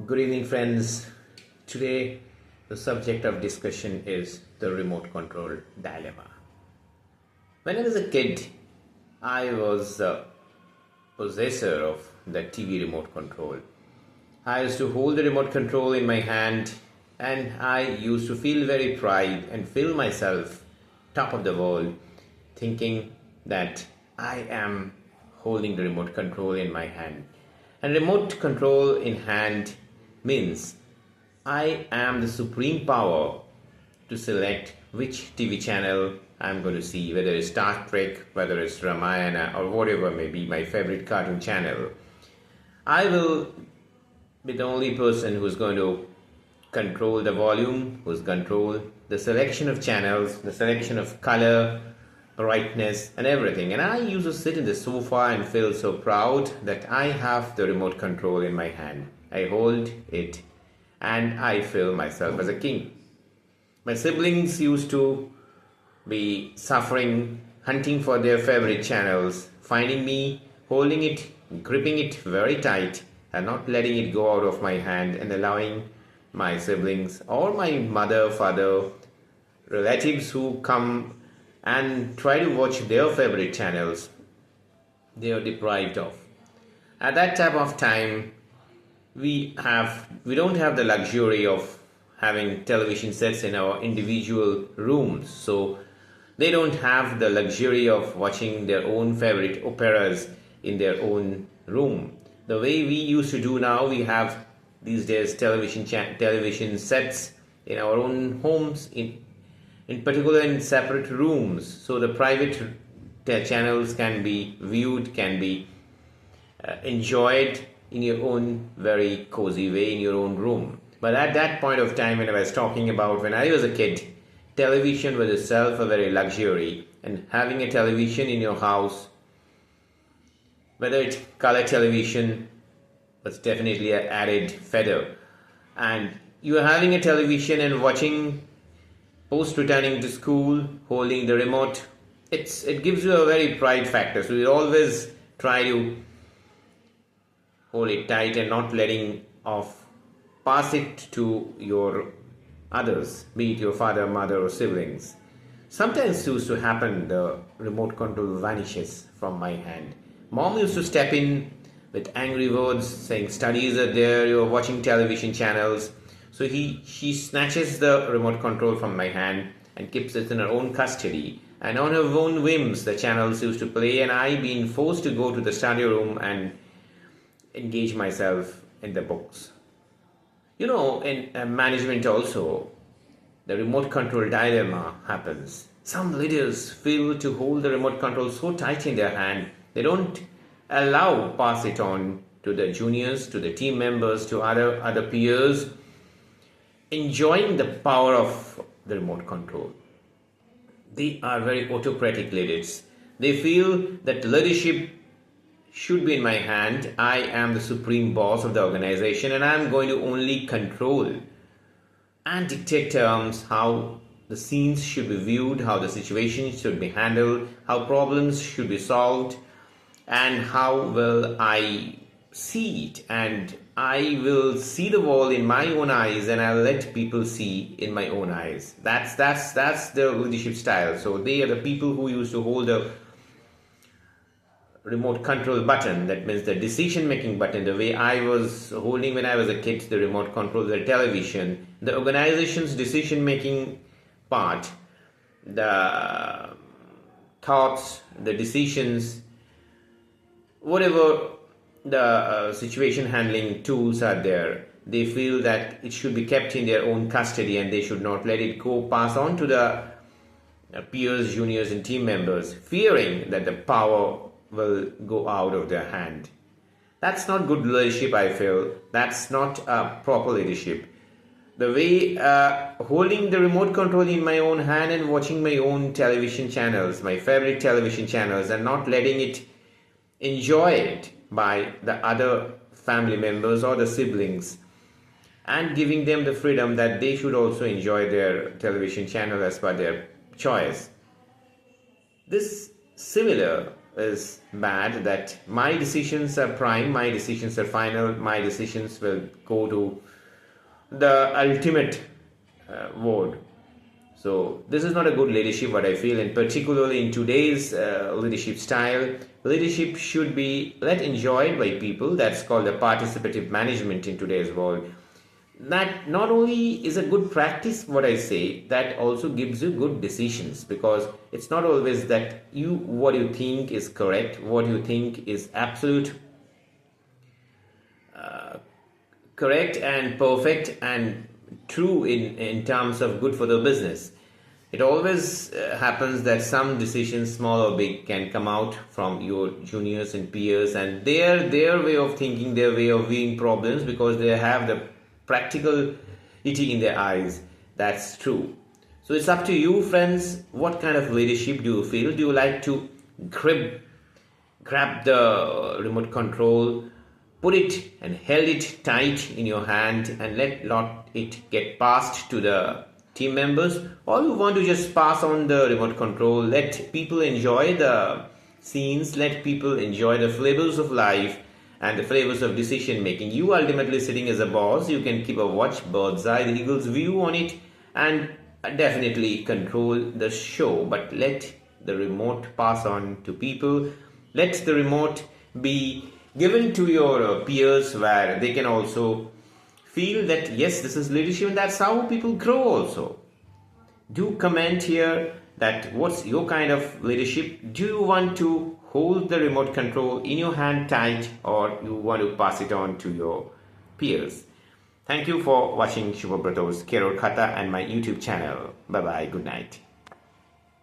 Good evening, friends. Today, the subject of discussion is the remote control dilemma. When I was a kid, I was a possessor of the TV remote control. I used to hold the remote control in my hand and I used to feel very pride and feel myself top of the world, thinking that I am holding the remote control in my hand. And remote control in hand means I am the supreme power to select which TV channel I'm going to see, whether it's Star Trek, whether it's Ramayana, or whatever may be my favorite cartoon channel. I will be the only person who's going to control the volume, who's control the selection of channels, the selection of color, brightness, and everything. And I used to sit in the sofa and feel so proud that I have the remote control in my hand. I hold it and I feel myself as a king. My siblings used to be suffering, hunting for their favorite channels, finding me holding it, gripping it very tight, and not letting it go out of my hand, and allowing my siblings or my mother, father, relatives who come and try to watch their favorite channels, they are deprived of. At that type of time, we don't have the luxury of having television sets in our individual rooms, so they don't have the luxury of watching their own favorite operas in their own room. The way we used to do now, we have these days television sets in our own homes, in particular in separate rooms, so the private channels can be viewed, can be enjoyed in your own very cozy way in your own room. But at that point of time, when I was talking about when I was a kid, television was itself a very luxury, and having a television in your house, whether it's color television, was definitely an added feather. And you are having a television and watching post returning to school, holding the remote, it gives you a very pride factor. So you always try to hold it tight and not letting off, pass it to your others, be it your father, mother, or siblings. Sometimes it used to happen, the remote control vanishes from my hand. Mom used to step in with angry words saying, studies are there, you're watching television channels. So she snatches the remote control from my hand and keeps it in her own custody. And on her own whims, the channels used to play, and I being forced to go to the study room and engage myself in the books. You know, in management also, the remote control dilemma happens. Some leaders feel to hold the remote control so tight in their hand, they don't pass it on to the juniors, to the team members, to other peers, enjoying the power of the remote control. They are very autocratic leaders. They feel that leadership should be in my hand. I am the supreme boss of the organization and I am going to only control and dictate terms how the scenes should be viewed, how the situation should be handled, how problems should be solved, and how will I see it. And I will see the world in my own eyes and I'll let people see in my own eyes. That's the leadership style. So they are the people who used to hold the remote control button, that means the decision making button, the way I was holding when I was a kid, the remote control, the television, the organization's decision making part, the thoughts, the decisions, whatever the situation handling tools are there, they feel that it should be kept in their own custody and they should not let it go pass on to the peers, juniors, and team members, fearing that the power will go out of their hand. That's not good leadership, I feel. That's not proper leadership. The way holding the remote control in my own hand and watching my own television channels, my favorite television channels, and not letting it enjoy it by the other family members or the siblings, and giving them the freedom that they should also enjoy their television channel as per their choice. This similar is bad, that my decisions are prime, my decisions are final, my decisions will go to the ultimate word. So this is not a good leadership, what I feel, and particularly in today's leadership style. Leadership should be let enjoyed by people. That's called the participative management in today's world. That not only is a good practice, what I say, that also gives you good decisions, because it's not always that what you think is correct, what you think is absolute correct and perfect and true in terms of good for the business. It always happens that some decisions, small or big, can come out from your juniors and peers, and their way of thinking, their way of viewing problems, because they have the practicality in their eyes. That's true. So it's up to you, friends. What kind of leadership do you feel? Do you like to grab the remote control, put it and held it tight in your hand and let it get passed to the team members, or you want to just pass on the remote control, let people enjoy the scenes, let people enjoy the flavors of life and the flavors of decision making? You ultimately sitting as a boss, you can keep a watch bird's eye, the eagle's view on it, and definitely control the show, but let the remote pass on to people. Let the remote be given to your peers, where they can also feel that yes, this is leadership, and that's how people grow also. Do comment here that what's your kind of leadership. Do you want to hold the remote control in your hand tight, or you want to pass it on to your peers? Thank you for watching Shubhabrato's Keror Khatha and my YouTube channel. Bye bye, good night.